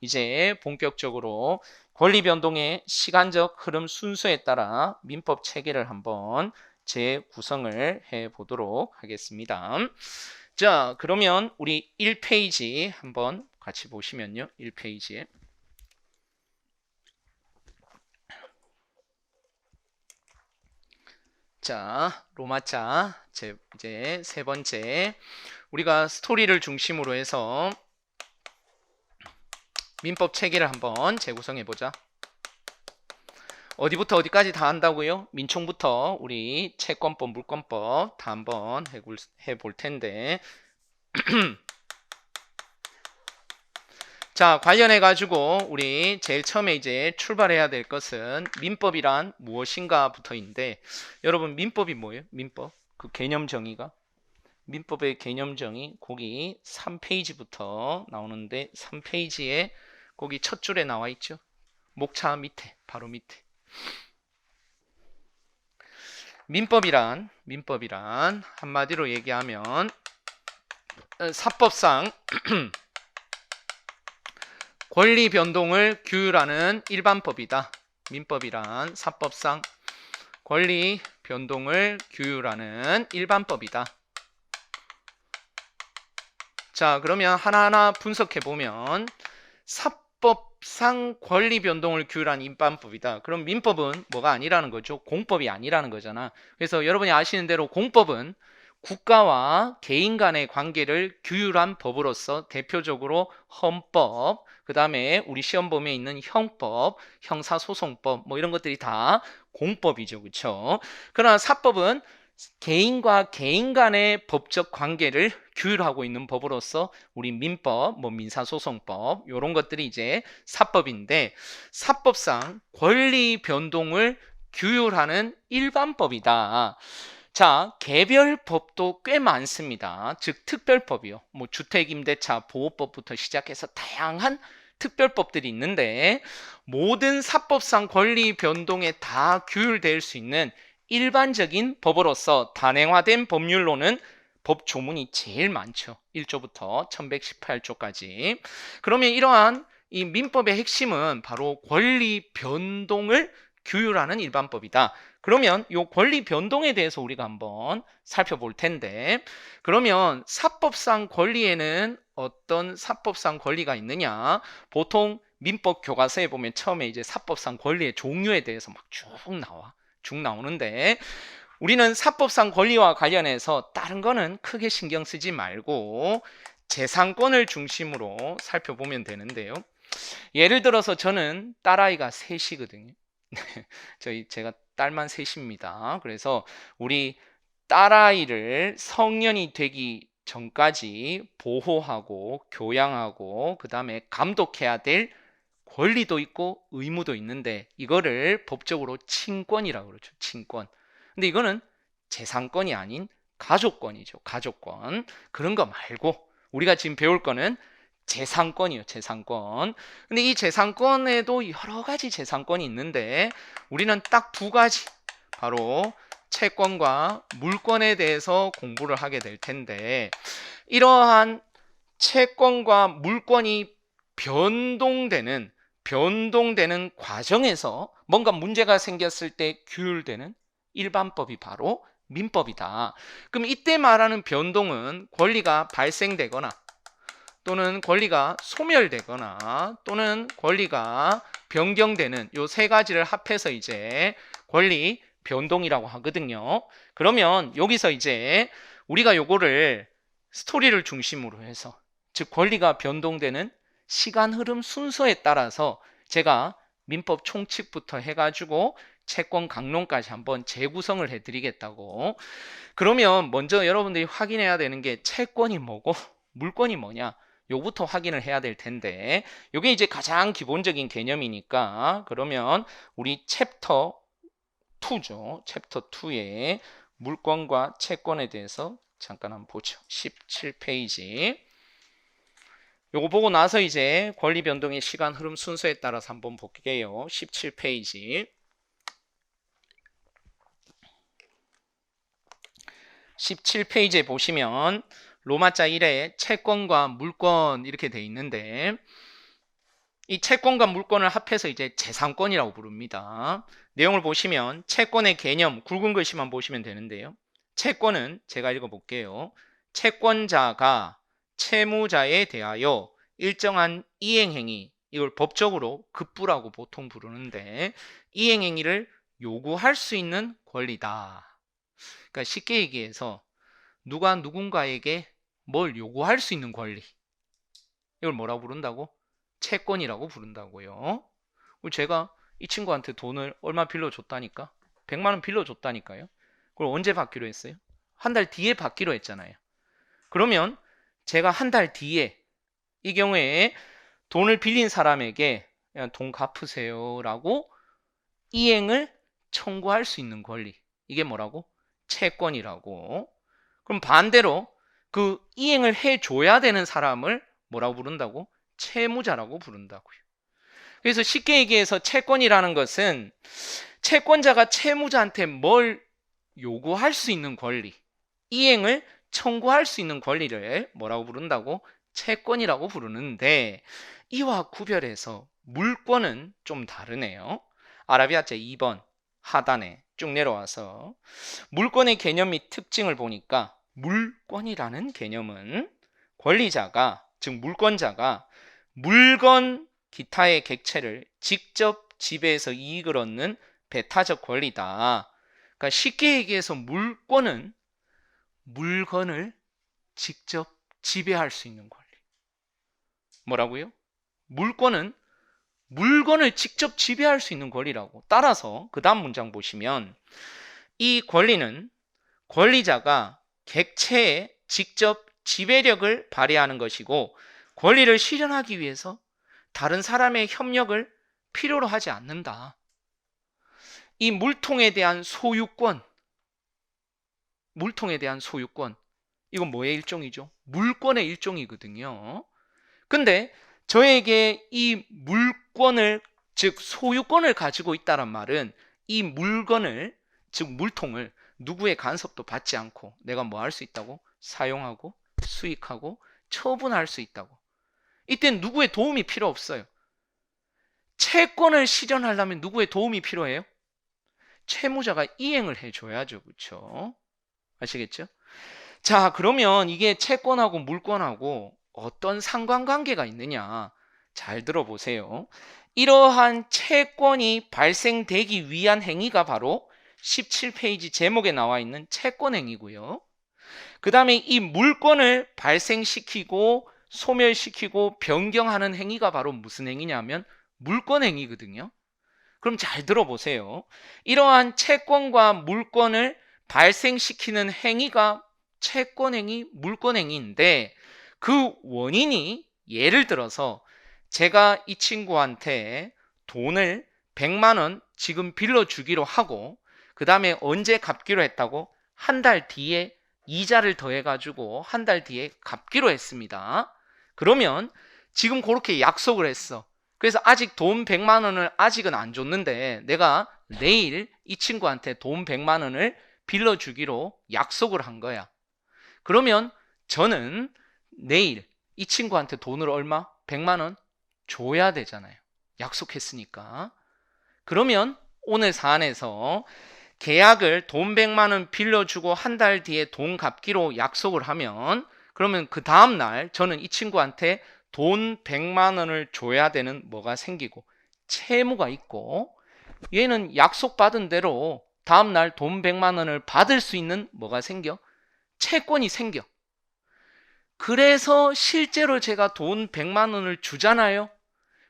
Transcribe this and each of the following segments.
이제 본격적으로 권리 변동의 시간적 흐름 순서에 따라 민법 체계를 한번 재구성을 해 보도록 하겠습니다. 자, 그러면 우리 1페이지 한번 같이 보시면요. 1페이지에. 자, 로마자 이제 세 번째 우리가 스토리를 중심으로 해서 민법 체계를 한번 재구성해 보자. 어디부터 어디까지 다 한다고요? 민총부터 우리 채권법, 물권법 다 한번 해볼 텐데 자, 관련해 가지고 우리 제일 처음에 이제 출발해야 될 것은 민법이란 무엇인가부터인데 여러분 민법이 뭐예요? 민법 그 개념 정의가 민법의 개념 정의 거기 3페이지부터 나오는데 3페이지에 거기 첫 줄에 나와 있죠. 목차 밑에 바로 밑에 민법이란 한마디로 얘기하면 사법상 권리 변동을 규율하는 일반법이다. 민법이란 사법상 권리 변동을 규율하는 일반법이다. 자, 그러면 하나하나 분석해 보면 사법상 권리 변동을 규율한 일반법이다. 그럼 민법은 뭐가 아니라는 거죠? 공법이 아니라는 거잖아. 그래서 여러분이 아시는 대로 공법은 국가와 개인 간의 관계를 규율한 법으로서 대표적으로 헌법, 그 다음에 우리 시험범위에 있는 형법, 형사소송법 뭐 이런 것들이 다 공법이죠. 그렇죠? 그러나 사법은 개인과 개인 간의 법적 관계를 규율하고 있는 법으로서 우리 민법, 뭐 민사소송법 이런 것들이 이제 사법인데 사법상 권리 변동을 규율하는 일반법이다. 자, 개별법도 꽤 많습니다. 즉 특별법이요. 뭐 주택임대차 보호법부터 시작해서 다양한 특별법들이 있는데 모든 사법상 권리 변동에 다 규율될 수 있는 일반적인 법으로서 단행화된 법률로는 법조문이 제일 많죠. 1조부터 1118조까지. 그러면 이러한 이 민법의 핵심은 바로 권리 변동을 규율하는 일반법이다. 그러면 이 권리 변동에 대해서 우리가 한번 살펴볼 텐데 그러면 사법상 권리에는 어떤 사법상 권리가 있느냐? 보통 민법 교과서에 보면 처음에 이제 사법상 권리의 종류에 대해서 막 쭉 나오는데 우리는 사법상 권리와 관련해서 다른 거는 크게 신경 쓰지 말고 재산권을 중심으로 살펴보면 되는데요. 예를 들어서 저는 딸아이가 셋이거든요. 제가 딸만 셋입니다. 그래서 우리 딸아이를 성년이 되기 전까지 보호하고 교양하고 그 다음에 감독해야 될 권리도 있고 의무도 있는데 이거를 법적으로 친권이라고 그러죠. 친권. 근데 이거는 재산권이 아닌 가족권이죠. 가족권. 그런 거 말고 우리가 지금 배울 거는 재산권이요. 재산권. 근데 이 재산권에도 여러 가지 재산권이 있는데 우리는 딱 두 가지 바로 채권과 물권에 대해서 공부를 하게 될 텐데 이러한 채권과 물권이 변동되는 과정에서 뭔가 문제가 생겼을 때 규율되는 일반법이 바로 민법이다. 그럼 이때 말하는 변동은 권리가 발생되거나 또는 권리가 소멸되거나 또는 권리가 변경되는 요 세 가지를 합해서 이제 권리 변동이라고 하거든요. 그러면 여기서 이제 우리가 요거를 스토리를 중심으로 해서 즉 권리가 변동되는 시간 흐름 순서에 따라서 제가 민법 총칙부터 해가지고 채권 강론까지 한번 재구성을 해드리겠다고. 그러면 먼저 여러분들이 확인해야 되는 게 채권이 뭐고 물권이 뭐냐 요부터 확인을 해야 될 텐데 요게 이제 가장 기본적인 개념이니까 그러면 우리 챕터 2죠. 챕터 2의 물권과 채권에 대해서 잠깐 한번 보죠. 17페이지. 요거 보고 나서 이제 권리 변동의 시간 흐름 순서에 따라서 한번 볼게요. 17페이지. 17페이지에 보시면 로마자 1에 채권과 물권 이렇게 돼 있는데 이 채권과 물권을 합해서 이제 재산권이라고 부릅니다. 내용을 보시면 채권의 개념 굵은 글씨만 보시면 되는데요. 채권은 제가 읽어볼게요. 채권자가 채무자에 대하여 일정한 이행행위, 이걸 법적으로 급부라고 보통 부르는데 이행행위를 요구할 수 있는 권리다. 그러니까 쉽게 얘기해서 누가 누군가에게 뭘 요구할 수 있는 권리, 이걸 뭐라고 부른다고? 채권이라고 부른다고요. 제가 이 친구한테 돈을 얼마 빌려줬다니까? 100만 원 빌려줬다니까요. 그걸 언제 받기로 했어요? 한 달 뒤에 받기로 했잖아요. 그러면 제가 한 달 뒤에 이 경우에 돈을 빌린 사람에게 돈 갚으세요 라고 이행을 청구할 수 있는 권리, 이게 뭐라고? 채권이라고. 그럼 반대로 그 이행을 해줘야 되는 사람을 뭐라고 부른다고? 채무자라고 부른다고요. 그래서 쉽게 얘기해서 채권이라는 것은 채권자가 채무자한테 뭘 요구할 수 있는 권리, 이행을 청구할 수 있는 권리를 뭐라고 부른다고? 채권이라고 부르는데 이와 구별해서 물권은 좀 다르네요. 아라비아자 2번 하단에 쭉 내려와서 물권의 개념 및 특징을 보니까 물권이라는 개념은 권리자가, 즉 물권자가 물건 기타의 객체를 직접 지배해서 이익을 얻는 배타적 권리다. 그러니까 쉽게 얘기해서 물권은 물건을 직접 지배할 수 있는 권리. 뭐라고요? 물권은 물건을 직접 지배할 수 있는 권리라고. 따라서 그 다음 문장 보시면 이 권리는 권리자가 객체에 직접 지배력을 발휘하는 것이고 권리를 실현하기 위해서 다른 사람의 협력을 필요로 하지 않는다. 이 물통에 대한 소유권, 이건 뭐의 일종이죠? 물권의 일종이거든요. 근데 저에게 이 물권을, 즉 소유권을 가지고 있다는 말은 이 물건을, 즉 물통을 누구의 간섭도 받지 않고 내가 뭐 할 수 있다고? 사용하고 수익하고 처분할 수 있다고. 이땐 누구의 도움이 필요 없어요. 채권을 실현하려면 누구의 도움이 필요해요? 채무자가 이행을 해줘야죠. 그렇죠? 아시겠죠? 자, 그러면 이게 채권하고 물권하고 어떤 상관관계가 있느냐? 잘 들어보세요. 이러한 채권이 발생되기 위한 행위가 바로 17페이지 제목에 나와 있는 채권행위고요. 그 다음에 이 물권을 발생시키고 소멸시키고 변경하는 행위가 바로 무슨 행위냐면 물권행위거든요. 그럼 잘 들어보세요. 이러한 채권과 물권을 발생시키는 행위가 채권행위, 물권행위인데 그 원인이 예를 들어서 제가 이 친구한테 돈을 100만 원 지금 빌려주기로 하고 그 다음에 언제 갚기로 했다고? 한 달 뒤에 이자를 더해가지고 한 달 뒤에 갚기로 했습니다. 그러면 지금 그렇게 약속을 했어. 그래서 아직 돈 100만 원을 아직은 안 줬는데 내가 내일 이 친구한테 돈 100만 원을 빌려주기로 약속을 한 거야. 그러면 저는 내일 이 친구한테 돈을 얼마? 100만 원 줘야 되잖아요. 약속했으니까. 그러면 오늘 사안에서 계약을 돈 100만 원 빌려주고 한 달 뒤에 돈 갚기로 약속을 하면 그러면 그 다음날 저는 이 친구한테 돈 100만 원을 줘야 되는 뭐가 생기고 채무가 있고 얘는 약속받은 대로 다음날 돈 100만 원을 받을 수 있는 뭐가 생겨? 채권이 생겨. 그래서 실제로 제가 돈 100만 원을 주잖아요.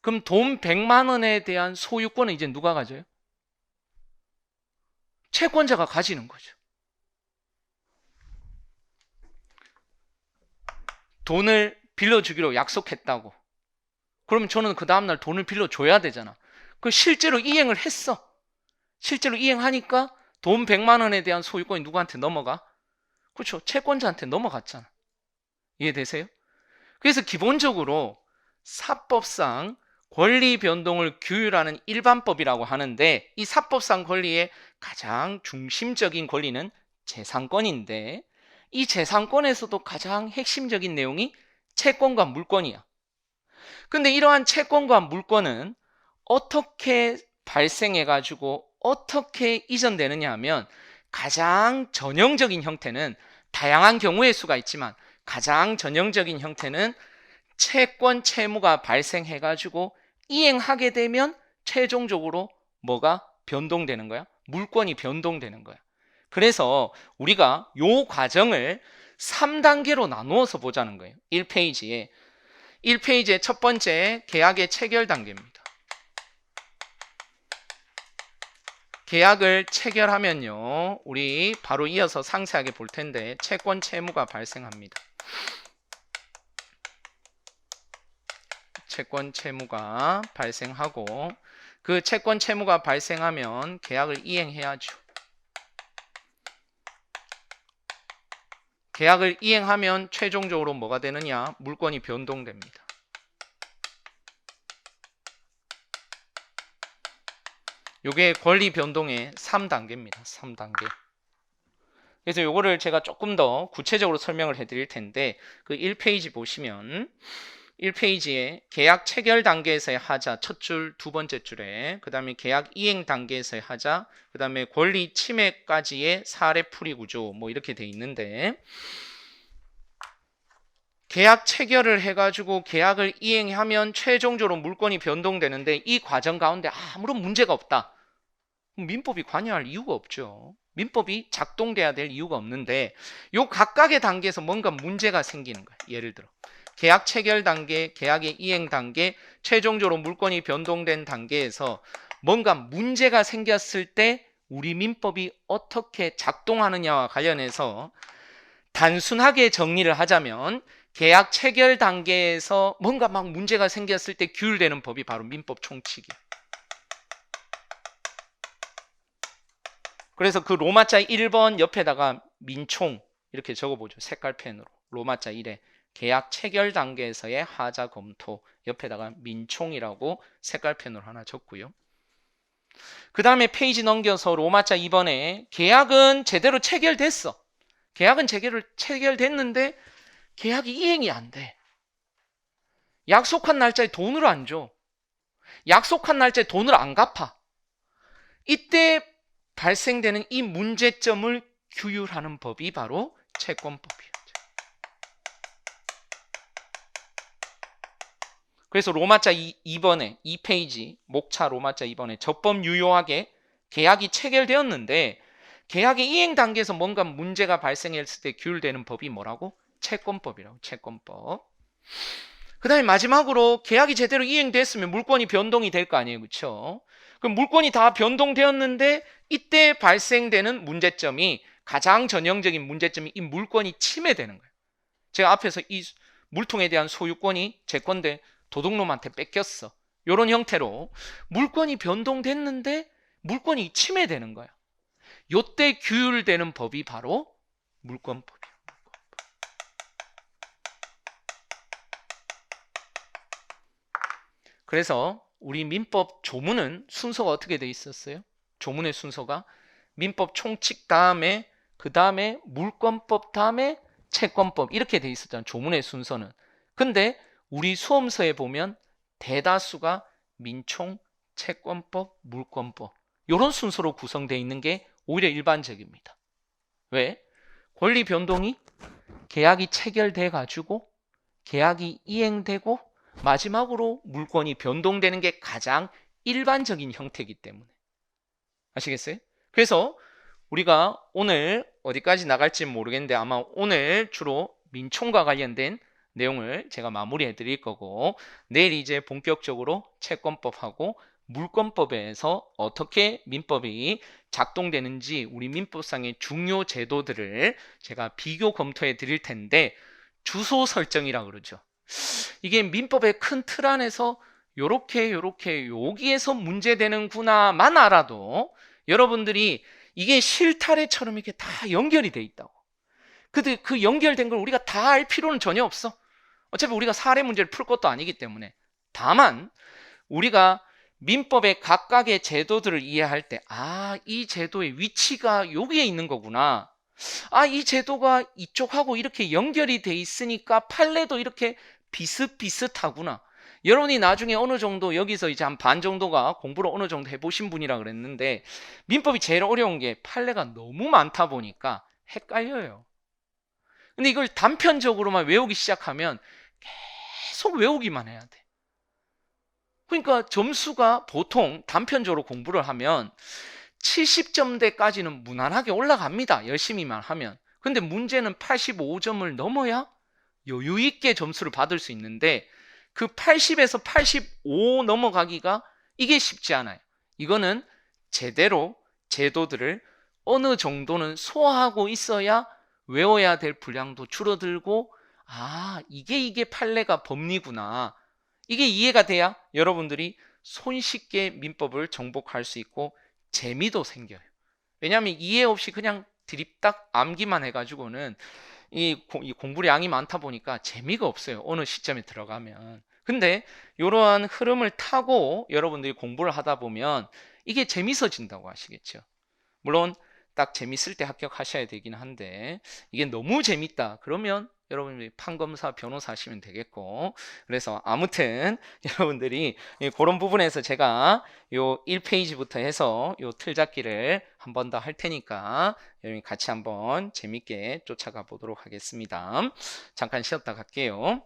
그럼 돈 100만 원에 대한 소유권은 이제 누가 가져요? 채권자가 가지는 거죠. 돈을 빌려주기로 약속했다고. 그럼 저는 그 다음날 돈을 빌려줘야 되잖아. 그 실제로 이행을 했어. 실제로 이행하니까 돈 100만 원에 대한 소유권이 누구한테 넘어가? 그렇죠. 채권자한테 넘어갔잖아. 이해되세요? 그래서 기본적으로 사법상 권리 변동을 규율하는 일반법이라고 하는데 이 사법상 권리의 가장 중심적인 권리는 재산권인데 이 재산권에서도 가장 핵심적인 내용이 채권과 물권이야. 근데 이러한 채권과 물권은 어떻게 발생해가지고 어떻게 이전되느냐 하면 가장 전형적인 형태는 다양한 경우의 수가 있지만 가장 전형적인 형태는 채권 채무가 발생해가지고 이행하게 되면 최종적으로 뭐가 변동되는 거야? 물권이 변동되는 거야. 그래서 우리가 요 과정을 3단계로 나누어서 보자는 거예요. 1페이지에 첫 번째 계약의 체결 단계입니다. 계약을 체결하면요, 우리 바로 이어서 상세하게 볼 텐데 채권 채무가 발생합니다. 채권 채무가 발생하고 그 채권 채무가 발생하면 계약을 이행해야죠. 계약을 이행하면 최종적으로 뭐가 되느냐? 물권이 변동됩니다. 요게 권리 변동의 3단계입니다. 3단계. 그래서 요거를 제가 조금 더 구체적으로 설명을 해드릴 텐데 그 1페이지 보시면 1페이지에 계약 체결 단계에서의 하자 첫 줄 두 번째 줄에 그 다음에 계약 이행 단계에서의 하자 그 다음에 권리 침해까지의 사례 풀이 구조 뭐 이렇게 돼 있는데 계약 체결을 해가지고 계약을 이행하면 최종적으로 물권이 변동되는데 이 과정 가운데 아무런 문제가 없다. 민법이 관여할 이유가 없죠. 민법이 작동돼야 될 이유가 없는데 요 각각의 단계에서 뭔가 문제가 생기는 거예요. 예를 들어 계약 체결 단계, 계약의 이행 단계, 최종적으로 물권이 변동된 단계에서 뭔가 문제가 생겼을 때 우리 민법이 어떻게 작동하느냐와 관련해서 단순하게 정리를 하자면 계약 체결 단계에서 뭔가 막 문제가 생겼을 때 규율되는 법이 바로 민법 총칙이에요. 그래서 그 로마자 1번 옆에다가 민총 이렇게 적어보죠. 색깔펜으로 로마자 1에 계약 체결 단계에서의 하자 검토 옆에다가 민총이라고 색깔펜으로 하나 적고요. 그 다음에 페이지 넘겨서 로마자 2번에 계약은 제대로 체결됐어. 계약은 체결됐는데 계약이 이행이 안 돼. 약속한 날짜에 돈을 안 줘. 약속한 날짜에 돈을 안 갚아. 이때 발생되는 이 문제점을 규율하는 법이 바로 채권법이에요. 그래서 로마자 2번에 2페이지 목차 로마자 2번에 적법 유효하게 계약이 체결되었는데 계약의 이행 단계에서 뭔가 문제가 발생했을 때 규율되는 법이 뭐라고? 채권법이라고. 채권법. 그 다음에 마지막으로 계약이 제대로 이행됐으면 물권이 변동이 될 거 아니에요. 그렇죠? 그럼 물권이 다 변동되었는데 이때 발생되는 문제점이 가장 전형적인 문제점이 이 물권이 침해되는 거예요. 제가 앞에서 이 물통에 대한 소유권이 제 건데 도둑놈한테 뺏겼어. 이런 형태로 물권이 변동됐는데 물권이 침해되는 거야. 요때 규율되는 법이 바로 물권법이에요. 그래서 우리 민법 조문은 순서가 어떻게 돼 있었어요? 조문의 순서가 민법 총칙 다음에 그 다음에 물권법 다음에 채권법 이렇게 돼 있었잖아요. 조문의 순서는. 근데 우리 수험서에 보면 대다수가 민총, 채권법, 물권법 이런 순서로 구성되어 있는 게 오히려 일반적입니다. 왜? 권리 변동이 계약이 체결돼 가지고 계약이 이행되고 마지막으로 물권이 변동되는 게 가장 일반적인 형태이기 때문에. 아시겠어요? 그래서 우리가 오늘 어디까지 나갈지는 모르겠는데 아마 오늘 주로 민총과 관련된 내용을 제가 마무리해 드릴 거고 내일 이제 본격적으로 채권법하고 물권법에서 어떻게 민법이 작동되는지 우리 민법상의 중요 제도들을 제가 비교 검토해 드릴 텐데 주소 설정이라 그러죠. 이게 민법의 큰 틀 안에서 요렇게 여기에서 문제되는구나만 알아도 여러분들이 이게 실타래처럼 이렇게 다 연결이 돼 있다고. 근데 그 연결된 걸 우리가 다 알 필요는 전혀 없어. 어차피 우리가 사례 문제를 풀 것도 아니기 때문에. 다만 우리가 민법의 각각의 제도들을 이해할 때 이 제도의 위치가 여기에 있는 거구나. 이 제도가 이쪽하고 이렇게 연결이 돼 있으니까 판례도 이렇게 비슷비슷하구나. 여러분이 나중에 어느 정도 여기서 이제 한 반 정도가 공부를 어느 정도 해보신 분이라 그랬는데 민법이 제일 어려운 게 판례가 너무 많다 보니까 헷갈려요. 근데 이걸 단편적으로만 외우기 시작하면 계속 외우기만 해야 돼. 그러니까 점수가 보통 단편적으로 공부를 하면 70점대까지는 무난하게 올라갑니다. 열심히만 하면. 근데 문제는 85점을 넘어야 여유 있게 점수를 받을 수 있는데 그 80에서 85 넘어가기가 이게 쉽지 않아요. 이거는 제대로 제도들을 어느 정도는 소화하고 있어야 외워야 될 분량도 줄어들고 이게 판례가 법리구나. 이게 이해가 돼야 여러분들이 손쉽게 민법을 정복할 수 있고 재미도 생겨요. 왜냐하면 이해 없이 그냥 드립딱 암기만 해가지고는 이 공부량이 많다 보니까 재미가 없어요. 어느 시점에 들어가면. 근데 이러한 흐름을 타고 여러분들이 공부를 하다 보면 이게 재밌어진다고 아시겠죠? 물론 딱 재밌을 때 합격하셔야 되긴 한데 이게 너무 재밌다 그러면 여러분들이 판검사 변호사 하시면 되겠고, 그래서 아무튼 여러분들이 그런 부분에서 제가 요 1페이지부터 해서 요 틀잡기를 한 번 더 할 테니까 여러분 같이 한번 재밌게 쫓아가 보도록 하겠습니다. 잠깐 쉬었다 갈게요.